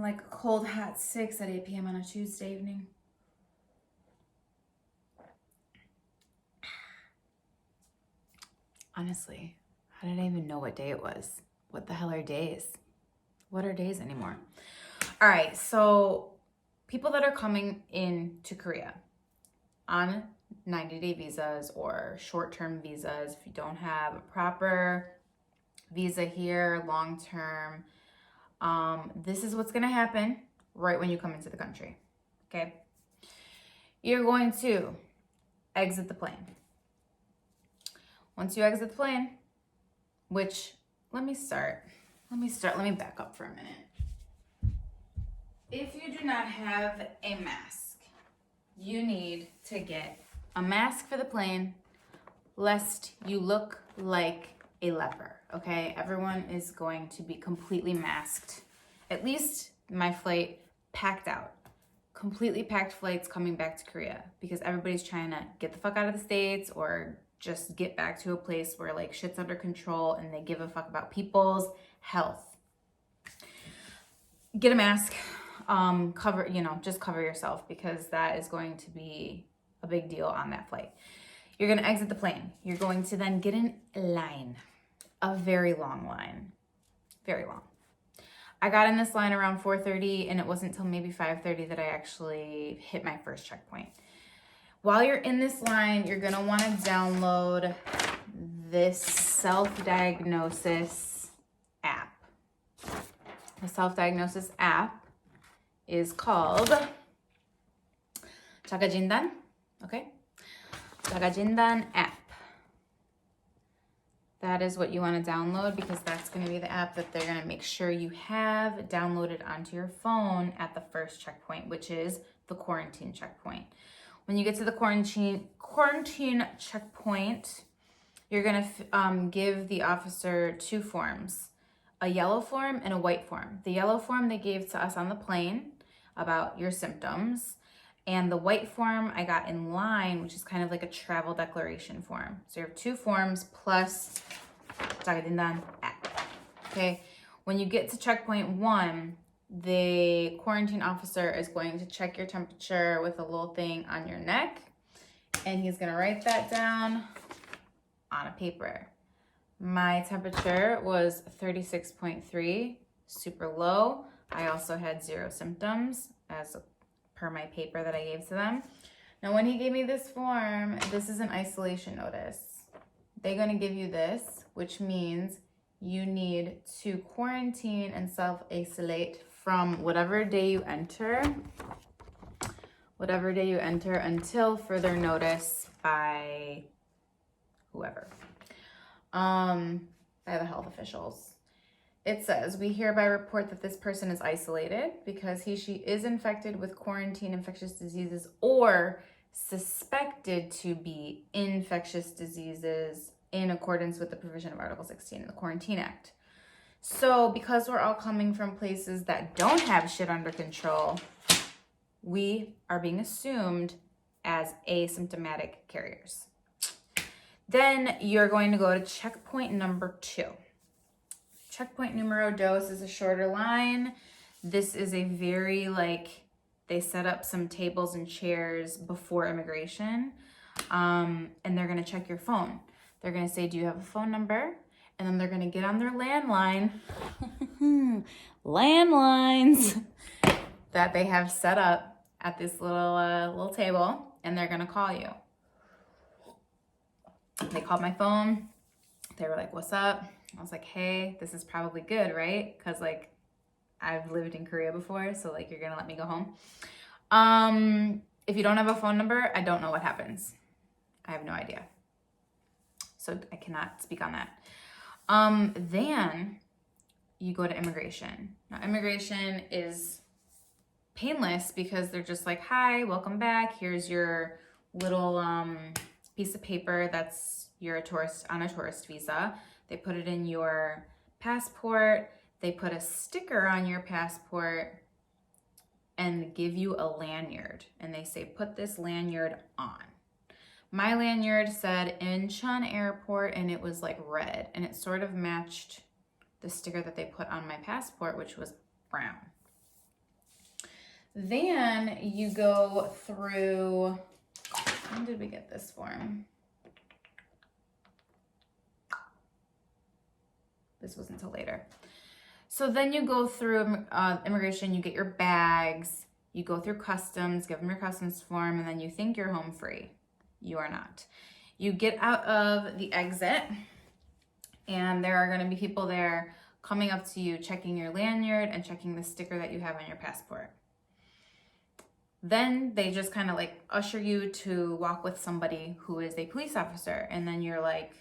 like a cold hot 6 at 8 p.m. on a Tuesday evening. Honestly, how did I even know what day it was? What the hell are days? What are days anymore? All right, so people that are coming into Korea on 90-day visas or short-term visas, if you don't have a proper visa here, long-term, this is what's gonna happen right when you come into the country, okay? You're going to exit the plane. Once you exit the plane, which, let me back up for a minute. If you do not have a mask, you need to get a mask for the plane, lest you look like a leper, okay? Everyone is going to be completely masked. At least my flight packed out. Completely packed flights coming back to Korea because everybody's trying to get the fuck out of the States or just get back to a place where like shit's under control and they give a fuck about people's health. Get a mask, just cover yourself because that is going to be a big deal on that flight. You're gonna exit the plane. You're going to then get in line, a very long line, very long. I got in this line around 4:30 and it wasn't until maybe 5:30 that I actually hit my first checkpoint. While you're in this line, you're gonna wanna download this self-diagnosis app. The self-diagnosis app is called 자가진단, okay? 자가진단 app. That is what you want to download because that's going to be the app that they're going to make sure you have downloaded onto your phone at the first checkpoint, which is the quarantine checkpoint. When you get to the quarantine checkpoint, you're going to give the officer 2 forms, a yellow form and a white form. The yellow form they gave to us on the plane about your symptoms, and the white form I got in line, which is kind of like a travel declaration form. So you have 2 forms plus 자가진단 app. Okay, when you get to checkpoint 1, the quarantine officer is going to check your temperature with a little thing on your neck, and he's gonna write that down on a paper. My temperature was 36.3, super low. I also had 0 symptoms as per my paper that I gave to them. Now, when he gave me this form, this is an isolation notice. They're gonna give you this, which means you need to quarantine and self-isolate from whatever day you enter until further notice by whoever, by the health officials. It says, we hereby report that this person is isolated because she is infected with quarantine infectious diseases or suspected to be infectious diseases in accordance with the provision of Article 16 in the Quarantine Act. So because we're all coming from places that don't have shit under control, we are being assumed as asymptomatic carriers. Then you're going to go to checkpoint number 2. Checkpoint numero dos is a shorter line. This is a very they set up some tables and chairs before immigration, and they're gonna check your phone. They're gonna say, do you have a phone number? And then they're gonna get on their landlines that they have set up at this little table, and they're gonna call you. They called my phone. They were like, what's up? I was like, hey, this is probably good, right? Because I've lived in Korea before, so you're gonna let me go home. If you don't have a phone number, I don't know what happens. I have no idea. So I cannot speak on that. Then you go to immigration. Now, immigration is painless because they're just like, hi, welcome back. Here's your little piece of paper that's you're a tourist on a tourist visa. They put it in your passport. They put a sticker on your passport and give you a lanyard. And they say, put this lanyard on. My lanyard said Incheon Airport, and it was red, and it sort of matched the sticker that they put on my passport, which was brown. Then you go through, when did we get this form? This wasn't until later. So then you go through immigration, you get your bags, you go through customs, give them your customs form, and then you think you're home free. You are not. You get out of the exit, and there are going to be people there coming up to you, checking your lanyard and checking the sticker that you have on your passport. Then they just kind of like usher you to walk with somebody who is a police officer. And then you're like,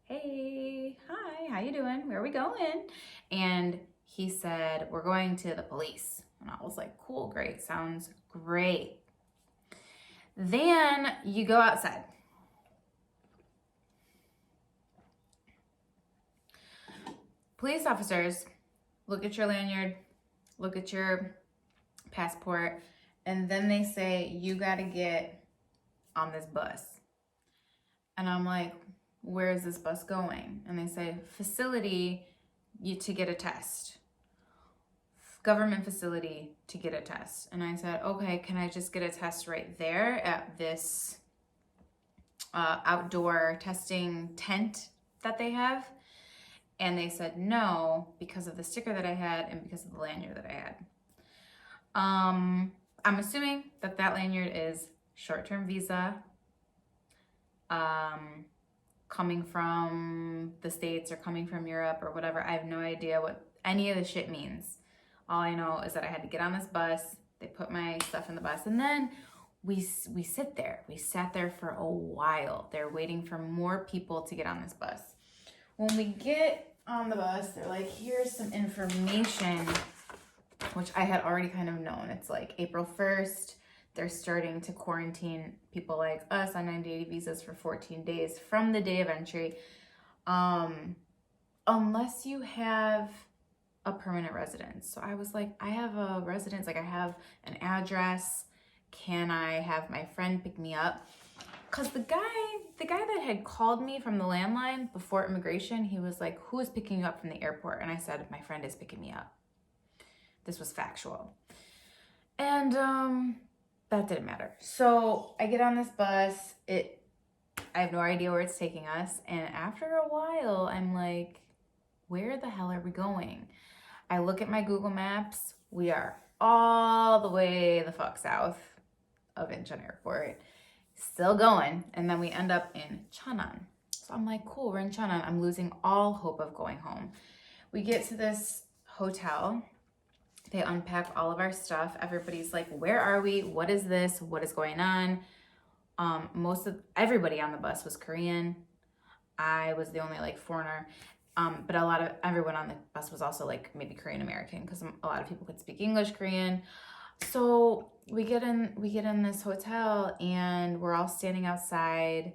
hey, hi, how you doing? Where are we going? And he said, we're going to the police. And I was like, cool, great, sounds great. Then you go outside. Police officers look at your lanyard, look at your passport, and then they say, you got to get on this bus. And I'm like, where is this bus going? And they say, facility to get a test. Government facility to get a test. And I said, okay, can I just get a test right there at this outdoor testing tent that they have? And they said no, because of the sticker that I had and because of the lanyard that I had. I'm assuming that lanyard is short-term visa, coming from the States or coming from Europe or whatever. I have no idea what any of the shit means. All I know is that I had to get on this bus. They put my stuff in the bus, and then we sit there. We sat there for a while. They're waiting for more people to get on this bus. When we get on the bus, they're like, here's some information, which I had already kind of known. It's like April 1st, they're starting to quarantine people like us on 90-day visas for 14 days from the day of entry, unless you have a permanent residence. So I was like, I have a residence, like I have an address. Can I have my friend pick me up? Because the guy that had called me from the landline before immigration, he was like, who is picking you up from the airport? And I said, my friend is picking me up. This was factual. And that didn't matter. So I get on this bus. I have no idea where it's taking us. And after a while, I'm like, where the hell are we going? I look at my Google Maps. We are all the way the fuck south of Incheon Airport. Still going. And then we end up in Cheonan. So I'm like, cool, we're in Cheonan. I'm losing all hope of going home. We get to this hotel. They unpack all of our stuff. Everybody's like, where are we? What is this? What is going on? Everybody on the bus was Korean. I was the only like foreigner. But everyone on the bus was also like maybe Korean American, because a lot of people could speak English, Korean. So we get in this hotel, and we're all standing outside.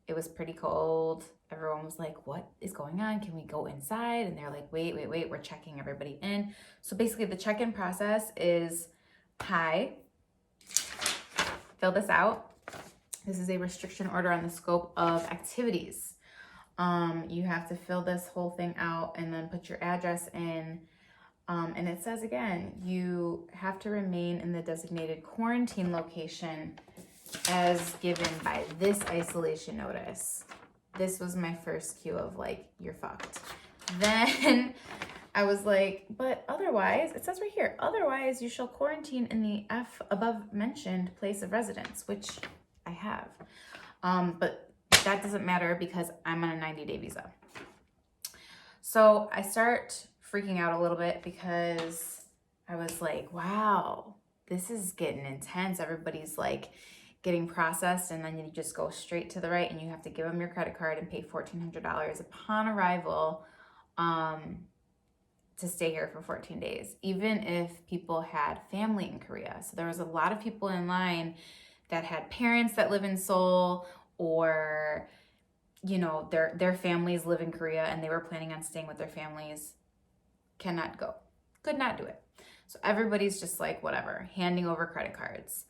It was pretty cold. Everyone was like, what is going on? Can we go inside? And they're like, wait, we're checking everybody in. So basically the check-in process is, hi, fill this out. This is a restriction order on the scope of activities. You have to fill this whole thing out and then put your address in. And it says again, you have to remain in the designated quarantine location as given by this isolation notice. This was my first cue of like, you're fucked. Then I was like, but otherwise, it says right here, otherwise you shall quarantine in the above mentioned place of residence, which I have. But that doesn't matter because I'm on a 90-day visa. So I start freaking out a little bit because I was like, wow, this is getting intense. Everybody's like getting processed, and then you just go straight to the right, and you have to give them your credit card and pay $1,400 upon arrival to stay here for 14 days, even if people had family in Korea. So there was a lot of people in line that had parents that live in Seoul, or you know, their families live in Korea and they were planning on staying with their families. Cannot go. Could not do it. So everybody's just like, whatever, handing over credit cards.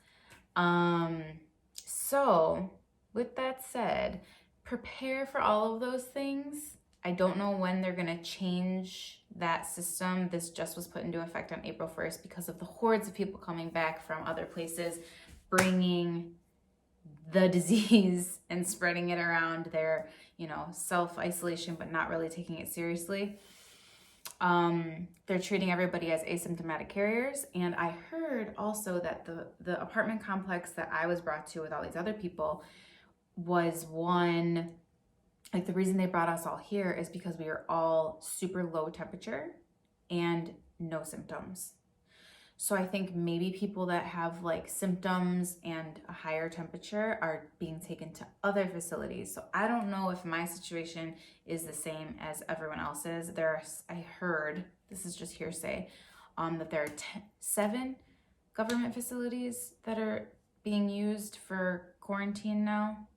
So with that said, prepare for all of those things. I don't know when they're going to change that system, this just was put into effect on April 1st because of the hordes of people coming back from other places, bringing the disease and spreading it around their, self-isolation, but not really taking it seriously. They're treating everybody as asymptomatic carriers. And I heard also that the apartment complex that I was brought to with all these other people was one, like the reason they brought us all here is because we are all super low temperature and no symptoms. So I think maybe people that have like symptoms and a higher temperature are being taken to other facilities. So I don't know if my situation is the same as everyone else's. I heard, this is just hearsay, that there are 7 government facilities that are being used for quarantine now.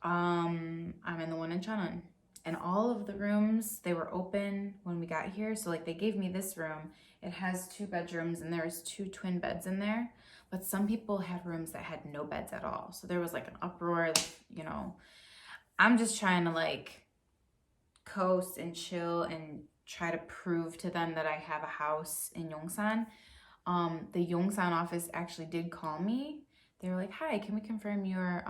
I'm in the one in Cheonan, and all of the rooms, they were open when we got here. So like they gave me this room. It has 2 bedrooms and there's 2 twin beds in there, but some people had rooms that had no beds at all. So there was like an uproar, I'm just trying to like coast and chill and try to prove to them that I have a house in Yongsan. The Yongsan office actually did call me. They were like, hi, can we confirm your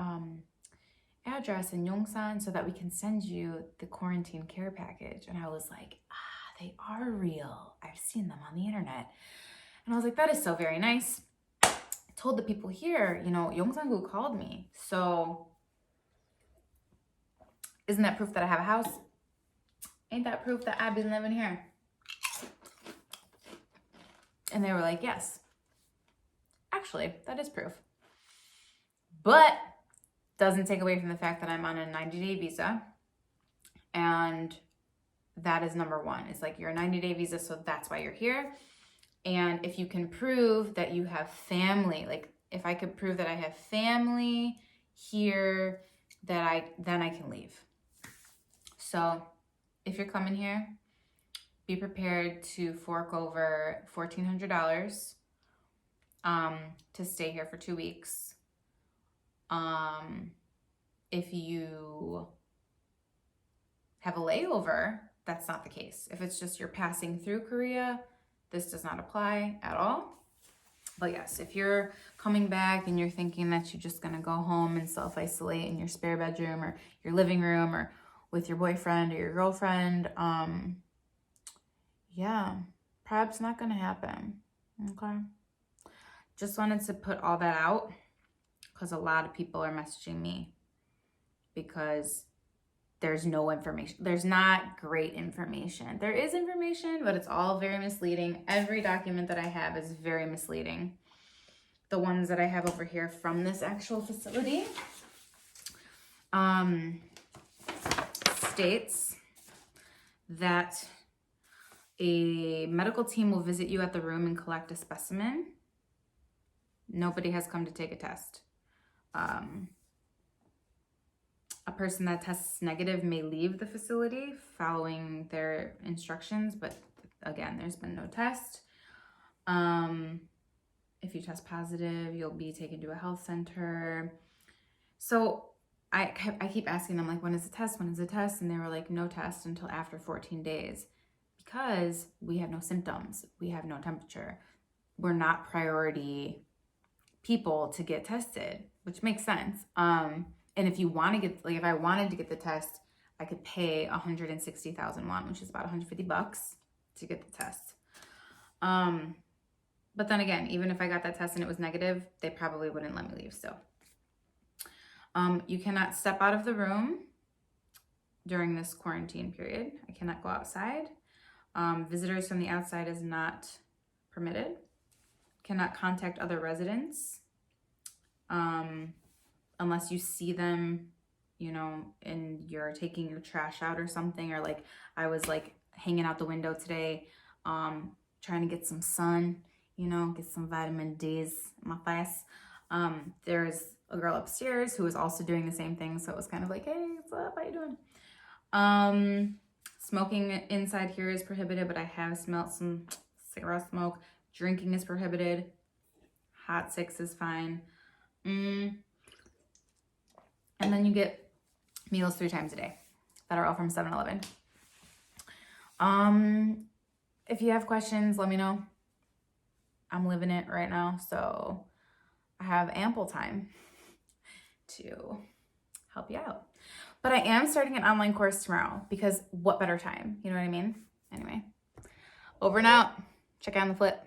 address in Yongsan so that we can send you the quarantine care package? And I was like, they are real. I've seen them on the internet. And I was like, that is so very nice. I told the people here, Yongsan-gu called me. So isn't that proof that I have a house? Ain't that proof that I've been living here? And they were like, yes. Actually, that is proof. But doesn't take away from the fact that I'm on a 90-day visa. And that is number one. It's like you're a 90-day visa, so that's why you're here. And if you can prove that you have family, like if I could prove that I have family here, then I can leave. So if you're coming here, be prepared to fork over $1,400 to stay here for 2 weeks. If you have a layover, that's not the case. If it's just you're passing through Korea, this does not apply at all. But yes, if you're coming back and you're thinking that you're just gonna go home and self-isolate in your spare bedroom or your living room or with your boyfriend or your girlfriend, yeah, perhaps not gonna happen, okay? Just wanted to put all that out because a lot of people are messaging me because there's no information. There's not great information. There is information, but it's all very misleading. Every document that I have is very misleading. The ones that I have over here from this actual facility states that a medical team will visit you at the room and collect a specimen. Nobody has come to take a test. A person that tests negative may leave the facility following their instructions, but again, there's been no test. If you test positive, you'll be taken to a health center. So I keep asking them, like, when is the test? When is the test? And they were like, no test until after 14 days because we have no symptoms. We have no temperature. We're not priority people to get tested, which makes sense. And if you want to get, like, if I wanted to get the test, I could pay 160,000 won, which is about $150 to get the test. But then again, even if I got that test and it was negative, they probably wouldn't let me leave still. You cannot step out of the room during this quarantine period. I cannot go outside. Visitors from the outside is not permitted. Cannot contact other residents. Unless you see them, and you're taking your trash out or something, or like I was like hanging out the window today, trying to get some sun, get some vitamin D's in my face. There's a girl upstairs who was also doing the same thing. So it was kind of like, hey, what's up? How you doing? Smoking inside here is prohibited, but I have smelled some cigarette smoke. Drinking is prohibited. Hot 6 is fine. And then you get meals 3 times a day that are all from 7-Eleven. If you have questions, let me know. I'm living it right now, so I have ample time to help you out. But I am starting an online course tomorrow because what better time? You know what I mean? Anyway, over and out. Check out on the flip.